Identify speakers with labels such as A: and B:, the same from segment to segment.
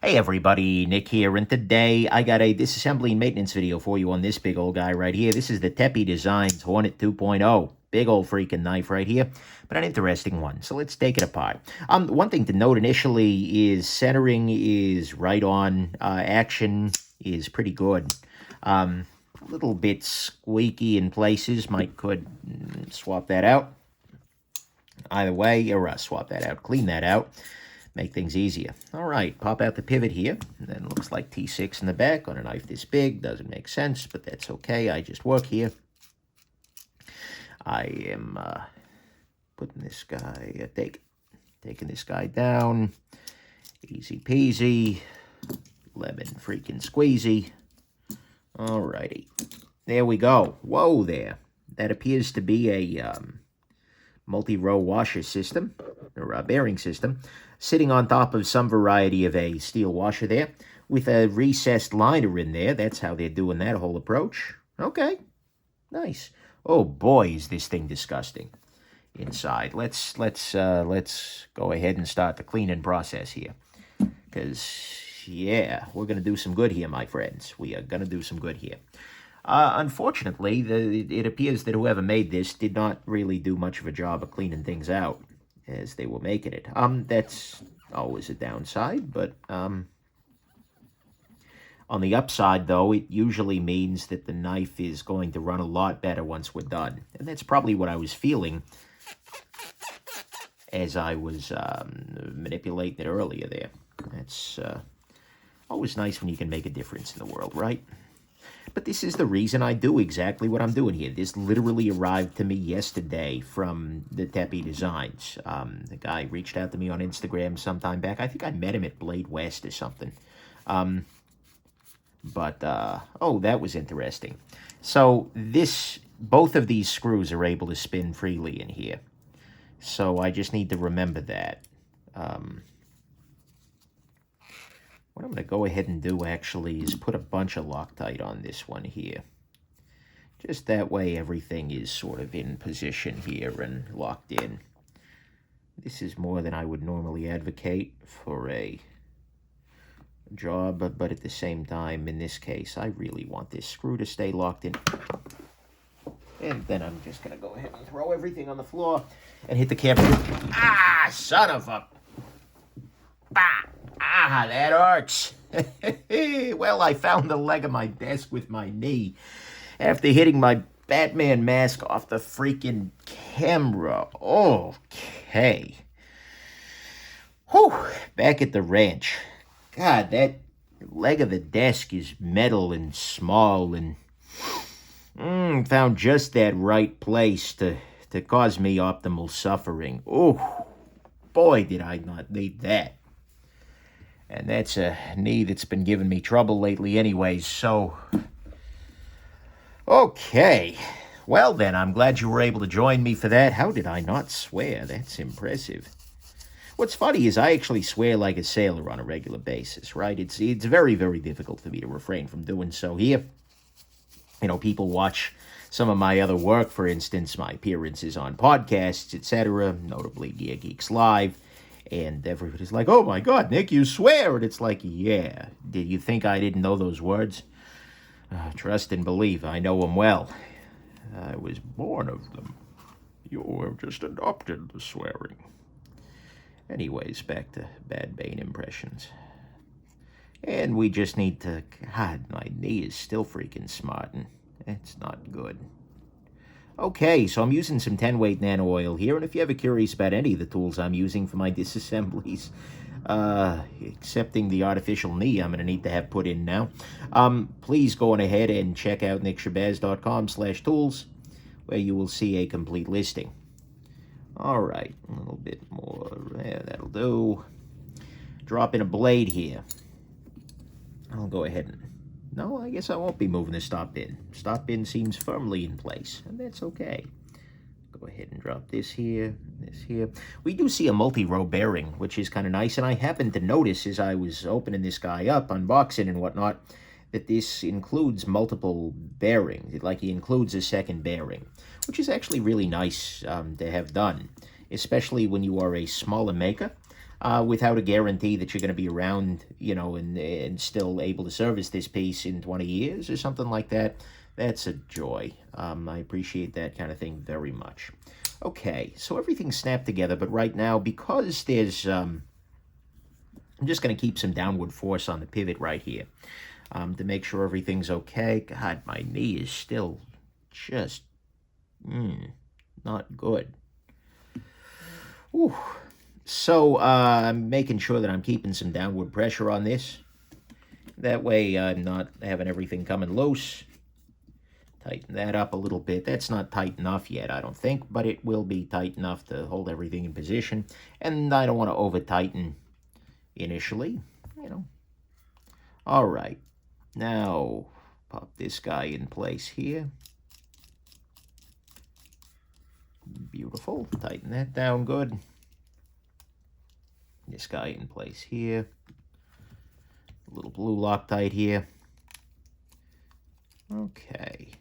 A: Hey everybody, Nick here, and today I got a disassembly and maintenance video for you on this big old guy right here. This is the Tepe Designs Hornet 2.0. Big old freaking knife right here, but an interesting one. So let's take it apart. One thing to note initially is centering is right on. Action is pretty good. A little bit squeaky in places. Could swap that out. Either way, or swap that out, clean that out. Make things easier. All right, pop out the pivot here. And then it looks like T6 in the back on a knife this big. Doesn't make sense, but that's okay. I just work here. I am putting this guy, taking this guy down. Easy peasy. Lemon freaking squeezy. All righty. There we go. Whoa there. That appears to be a multi-row washer system, or a bearing system, sitting on top of some variety of a steel washer there, with a recessed liner in there. That's how they're doing that whole approach. Okay, nice. Oh boy, is this thing disgusting inside. Let's go ahead and start the cleaning process here, because yeah, we're gonna do some good here, my friends. We are gonna do some good here. Unfortunately, it appears that whoever made this did not really do much of a job of cleaning things out as they were making it. That's always a downside, but on the upside, though, it usually means that the knife is going to run a lot better once we're done. And that's probably what I was feeling as I was manipulating it earlier there. That's always nice when you can make a difference in the world, right? But this is the reason I do exactly what I'm doing here. This literally arrived to me yesterday from the Tepe Designs. The guy reached out to me on Instagram sometime back. I think I met him at Blade West or something. Oh, that was interesting. So both of these screws are able to spin freely in here. So I just need to remember that. What I'm going to go ahead and do, actually, is put a bunch of Loctite on this one here. Just that way everything is sort of in position here and locked in. This is more than I would normally advocate for a job, but at the same time, in this case, I really want this screw to stay locked in. And then I'm just going to go ahead and throw everything on the floor and hit the camera. Ah, son of a... Bah! Ah, that hurts. Well, I found the leg of my desk with my knee after hitting my Batman mask off the freaking camera. Okay. Whew, back at the ranch. God, that leg of the desk is metal and small and found just that right place to cause me optimal suffering. Oh, boy, did I not need that. And that's a knee that's been giving me trouble lately anyways, so... Okay. Well then, I'm glad you were able to join me for that. How did I not swear? That's impressive. What's funny is I actually swear like a sailor on a regular basis, right? It's very, very difficult for me to refrain from doing so here. You know, people watch some of my other work, for instance, my appearances on podcasts, etc., notably Gear Geeks Live, and everybody's like, oh my God, Nick, you swear. And it's like, yeah, did you think I didn't know those words? Trust and believe, I know them well. I was born of them. You were just adopted the swearing. Anyways, back to Bad Bane impressions. And we just need to... God, my knee is still freaking smarting. It's not good. Okay, so I'm using some 10-weight nano oil here, and if you're ever curious about any of the tools I'm using for my disassemblies, excepting the artificial knee I'm going to need to have put in now, please go on ahead and check out nickshabazz.com/tools, where you will see a complete listing. All right, a little bit more. There, that'll do. Drop in a blade here. I'll go ahead and... No, I guess I won't be moving the stop bin. Stop bin seems firmly in place, and that's okay. Go ahead and drop this here, this here. We do see a multi-row bearing, which is kind of nice, and I happened to notice as I was opening this guy up, unboxing and whatnot, that this includes multiple bearings. Like, it includes a second bearing, which is actually really nice to have done, especially when you are a smaller maker. without a guarantee that you're going to be around, you know, and still able to service this piece in 20 years or something like that. That's a joy. I appreciate that kind of thing very much. Okay, so everything's snapped together, but right now, because there's, I'm just going to keep some downward force on the pivot right here to make sure everything's okay. God, my knee is still just not good. Ooh. So I'm making sure that I'm keeping some downward pressure on this. That way I'm not having everything coming loose. Tighten that up a little bit. That's not tight enough yet, I don't think, but it will be tight enough to hold everything in position. And I don't want to over-tighten initially, you know. All right. Now, pop this guy in place here. Beautiful. Tighten that down good. This guy in place here. A little blue Loctite here. Okay.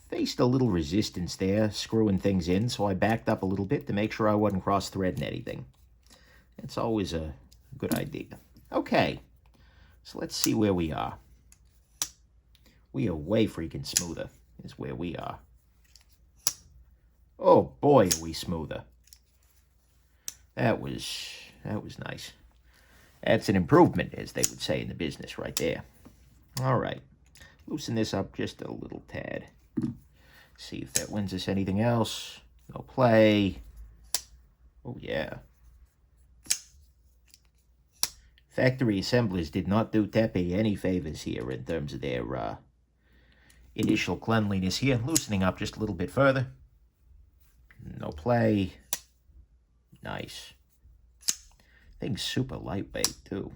A: Faced a little resistance there, screwing things in, so I backed up a little bit to make sure I wasn't cross-threading anything. It's always a good idea. Okay, so let's see where we are. We are way freaking smoother, is where we are. Oh boy, are we smoother. That was nice. That's an improvement, as they would say in the business right there. All right, loosen this up just a little tad. See if that wins us anything else. No play. Oh, yeah. Factory assemblers did not do Tepe any favors here in terms of their initial cleanliness here. Loosening up just a little bit further. No play. Nice. Thing's super lightweight, too.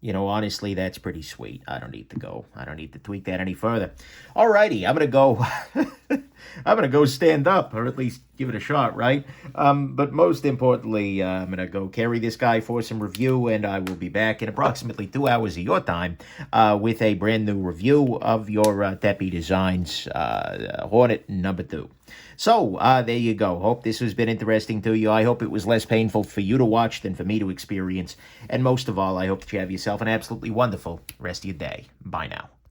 A: You know, honestly, that's pretty sweet. I don't need to tweak that any further. Alrighty, I'm gonna go stand up, or at least give it a shot, right? But most importantly, I'm gonna go carry this guy for some review, and I will be back in approximately 2 hours of your time with a brand new review of your Tepe Designs Hornet number 2. So, there you go. Hope this has been interesting to you. I hope it was less painful for you to watch than for me to experience. And most of all, I hope that you have yourself an absolutely wonderful rest of your day. Bye now.